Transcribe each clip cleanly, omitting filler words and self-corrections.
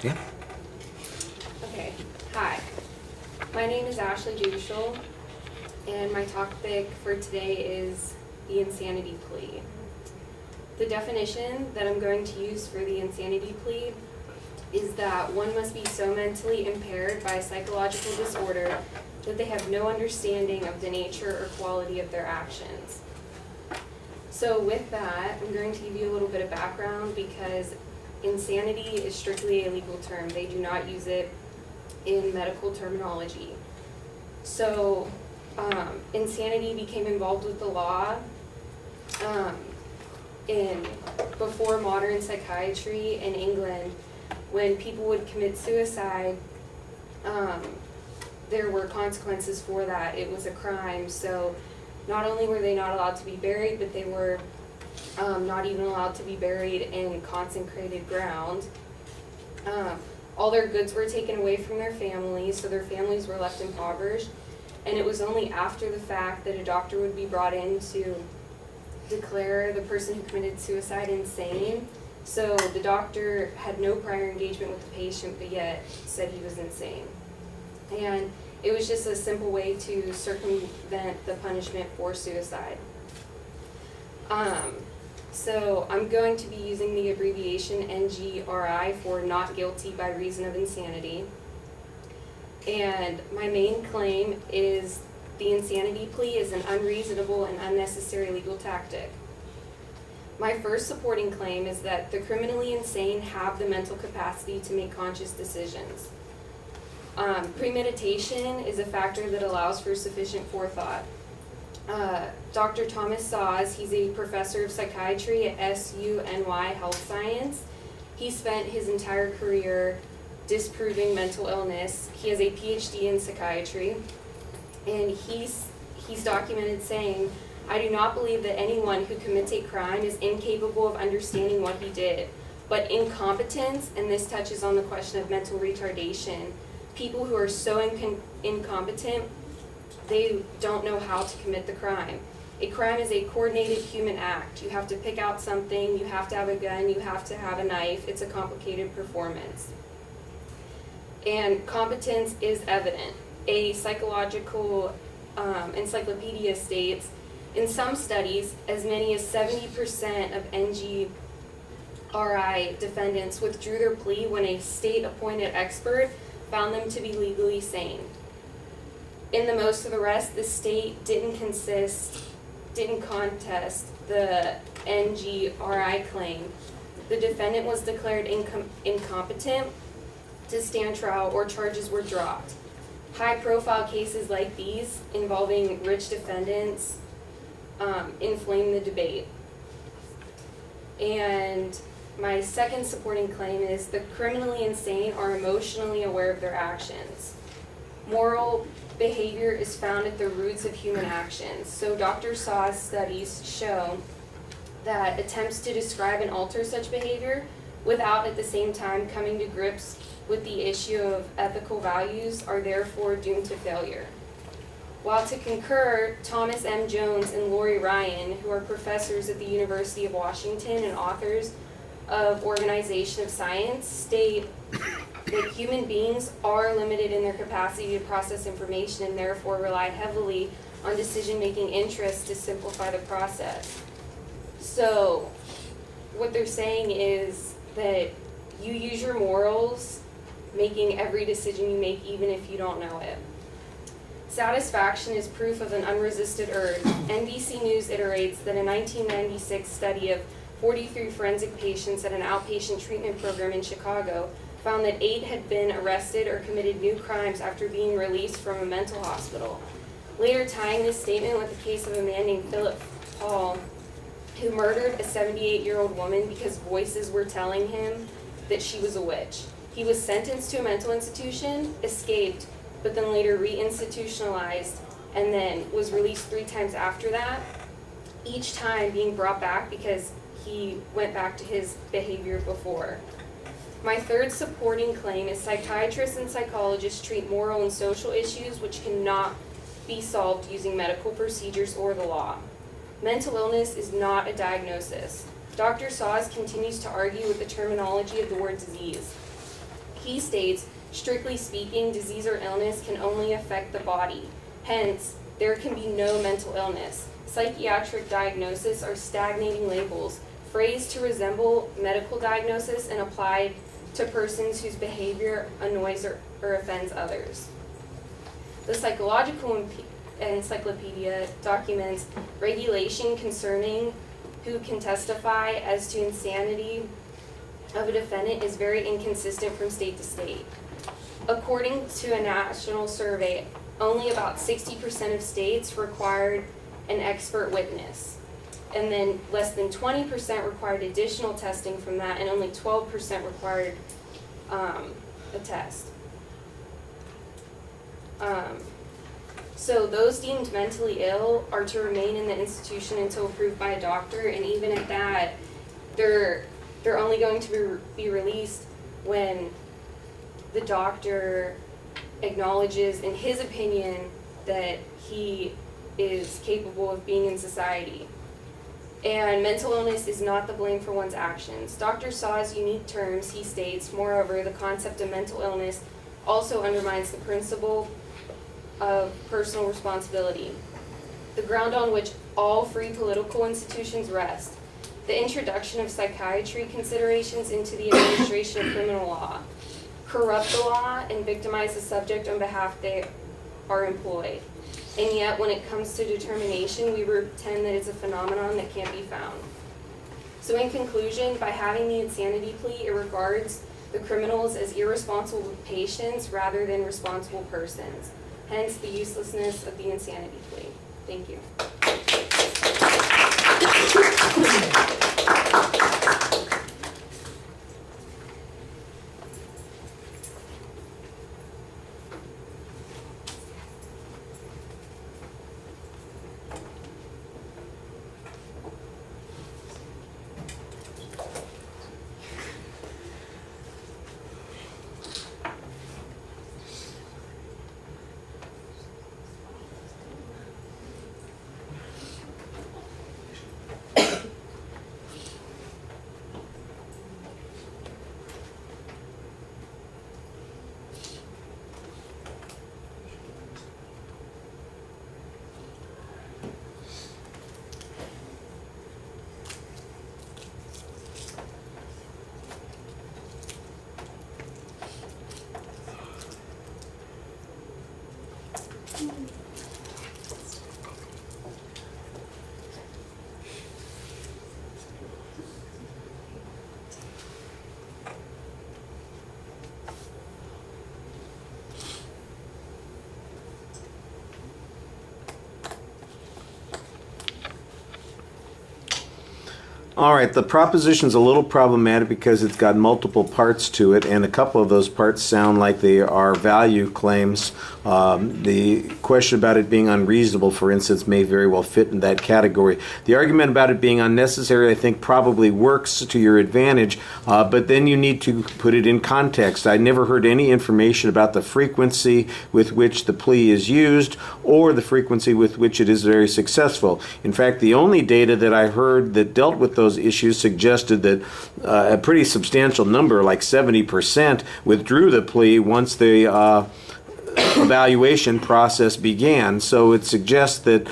Yeah. Okay. Hi. My name is Ashley Duschel, and my topic for today is the insanity plea. The definition that I'm going to use for the insanity plea is that one must be so mentally impaired by a psychological disorder that they have no understanding of the nature or quality of their actions. So with that, I'm going to give you a little bit of background because insanity is strictly a legal term. They do not use it in medical terminology. So insanity became involved with the law before modern psychiatry in England. When people would commit suicide, there were consequences for that. It was a crime. So not only were they not allowed to be buried, but they were not even allowed to be buried in consecrated ground. All their goods were taken away from their families, so their families were left impoverished. And it was only after the fact that a doctor would be brought in to declare the person who committed suicide insane. So the doctor had no prior engagement with the patient, but yet said he was insane. And it was just a simple way to circumvent the punishment for suicide. So I'm going to be using the abbreviation NGRI for not guilty by reason of insanity. And my main claim is the insanity plea is an unreasonable and unnecessary legal tactic. My first supporting claim is that the criminally insane have the mental capacity to make conscious decisions. Premeditation is a factor that allows for sufficient forethought. Dr. Thomas Sawes, he's a professor of psychiatry at SUNY Health Science. He spent his entire career disproving mental illness. He has a PhD in psychiatry, and he's documented saying, "I do not believe that anyone who commits a crime is incapable of understanding what he did, but incompetence," and this touches on the question of mental retardation, people who are so incompetent, they don't know how to commit the crime. A crime is a coordinated human act. You have to pick out something, you have to have a gun, you have to have a knife. It's a complicated performance. And competence is evident. A psychological encyclopedia states, in some studies, as many as 70% of NGRI defendants withdrew their plea when a state-appointed expert found them to be legally sane. In the most of the rest, the state didn't contest the NGRI claim. The defendant was declared incompetent to stand trial or charges were dropped. High-profile cases like these involving rich defendants inflame the debate. And my second supporting claim is the criminally insane are emotionally aware of their actions. Moral behavior is found at the roots of human actions. So Dr. Saw's studies show that attempts to describe and alter such behavior without at the same time coming to grips with the issue of ethical values are therefore doomed to failure. While to concur, Thomas M. Jones and Lori Ryan, who are professors at the University of Washington and authors of Organization of Science, state that human beings are limited in their capacity to process information and therefore rely heavily on decision-making interests to simplify the process. So what they're saying is that you use your morals making every decision you make even if you don't know it. Satisfaction is proof of an unresisted urge. NBC News iterates that a 1996 study of 43 forensic patients at an outpatient treatment program in Chicago found that 8 had been arrested or committed new crimes after being released from a mental hospital. Later tying this statement with the case of a man named Philip Paul, who murdered a 78-year-old woman because voices were telling him that she was a witch. He was sentenced to a mental institution, escaped, but then later reinstitutionalized, and then was released 3 times after that, each time being brought back because he went back to his behavior before. My third supporting claim is psychiatrists and psychologists treat moral and social issues which cannot be solved using medical procedures or the law. Mental illness is not a diagnosis. Dr. Sawes continues to argue with the terminology of the word disease. He states, strictly speaking, disease or illness can only affect the body. Hence, there can be no mental illness. Psychiatric diagnosis are stagnating labels, phrased to resemble medical diagnosis and applied to persons whose behavior annoys or offends others. The Psychological Encyclopedia documents regulation concerning who can testify as to insanity of a defendant is very inconsistent from state to state. According to a national survey, only about 60% of states required an expert witness. And then less than 20% required additional testing from that, and only 12% required a test. So those deemed mentally ill are to remain in the institution until approved by a doctor, and even at that, they're only going to be released when the doctor acknowledges, in his opinion, that he is capable of being in society. And mental illness is not the blame for one's actions. Dr. Saw's unique terms, he states, moreover, the concept of mental illness also undermines the principle of personal responsibility, the ground on which all free political institutions rest. The introduction of psychiatry considerations into the administration of criminal law, corrupt the law, and victimize the subject on behalf they are employed. And yet, when it comes to determination, we pretend that it's a phenomenon that can't be found. So in conclusion, by having the insanity plea, it regards the criminals as irresponsible patients rather than responsible persons. Hence, the uselessness of the insanity plea. Thank you. All right, the proposition's a little problematic because it's got multiple parts to it, and a couple of those parts sound like they are value claims. The question about it being unreasonable, for instance, may very well fit in that category. The argument about it being unnecessary, I think, probably works to your advantage, but then you need to put it in context. I never heard any information about the frequency with which the plea is used or the frequency with which it is very successful. In fact, the only data that I heard that dealt with those issues suggested that a pretty substantial number, like 70%, withdrew the plea once the evaluation process began. So it suggests that,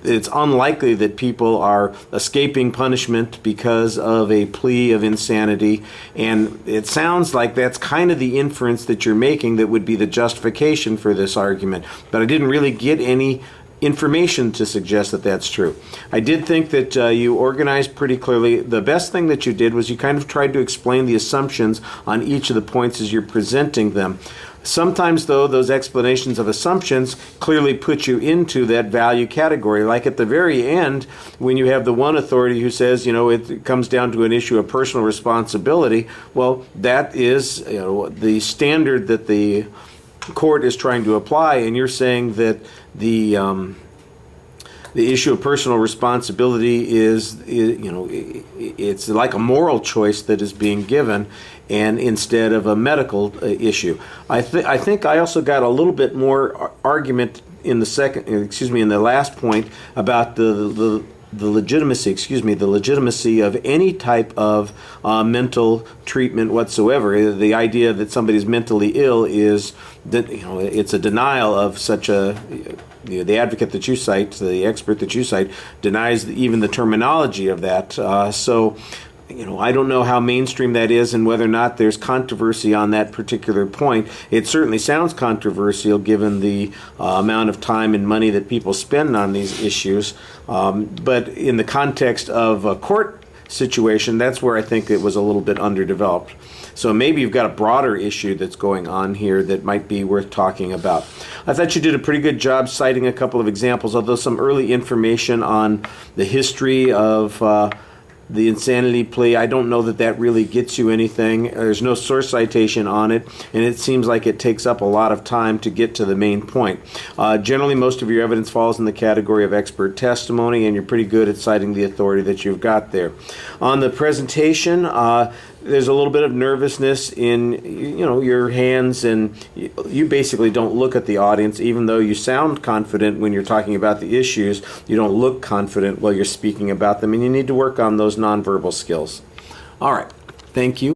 it's unlikely that people are escaping punishment because of a plea of insanity, and it sounds like that's kind of the inference that you're making that would be the justification for this argument. But I didn't really get any information to suggest that that's true. I did think that you organized pretty clearly. The best thing that you did was you kind of tried to explain the assumptions on each of the points as you're presenting them. Sometimes, though, those explanations of assumptions clearly put you into that value category. Like at the very end, when you have the one authority who says, it comes down to an issue of personal responsibility, well, that is, the standard that the court is trying to apply, and you're saying that the issue of personal responsibility is it's like a moral choice that is being given, and instead of a medical issue. I think I also got a little bit more argument in the last point about the the legitimacy of any type of mental treatment whatsoever. The idea that somebody's mentally ill is that, it's a denial of such a. The advocate that you cite, the expert that you cite, denies even the terminology of that. So I don't know how mainstream that is and whether or not there's controversy on that particular point. It certainly sounds controversial given the amount of time and money that people spend on these issues. But in the context of a court situation, that's where I think it was a little bit underdeveloped. So maybe you've got a broader issue that's going on here that might be worth talking about. I thought you did a pretty good job citing a couple of examples, although some early information on the history of the insanity plea, I don't know that really gets you anything. There's no source citation on it, and it seems like it takes up a lot of time to get to the main point. Generally, most of your evidence falls in the category of expert testimony, and you're pretty good at citing the authority that you've got there. On the presentation, there's a little bit of nervousness in your hands, and you basically don't look at the audience. Even though you sound confident when you're talking about the issues, you don't look confident while you're speaking about them, and you need to work on those nonverbal skills. All right, thank you.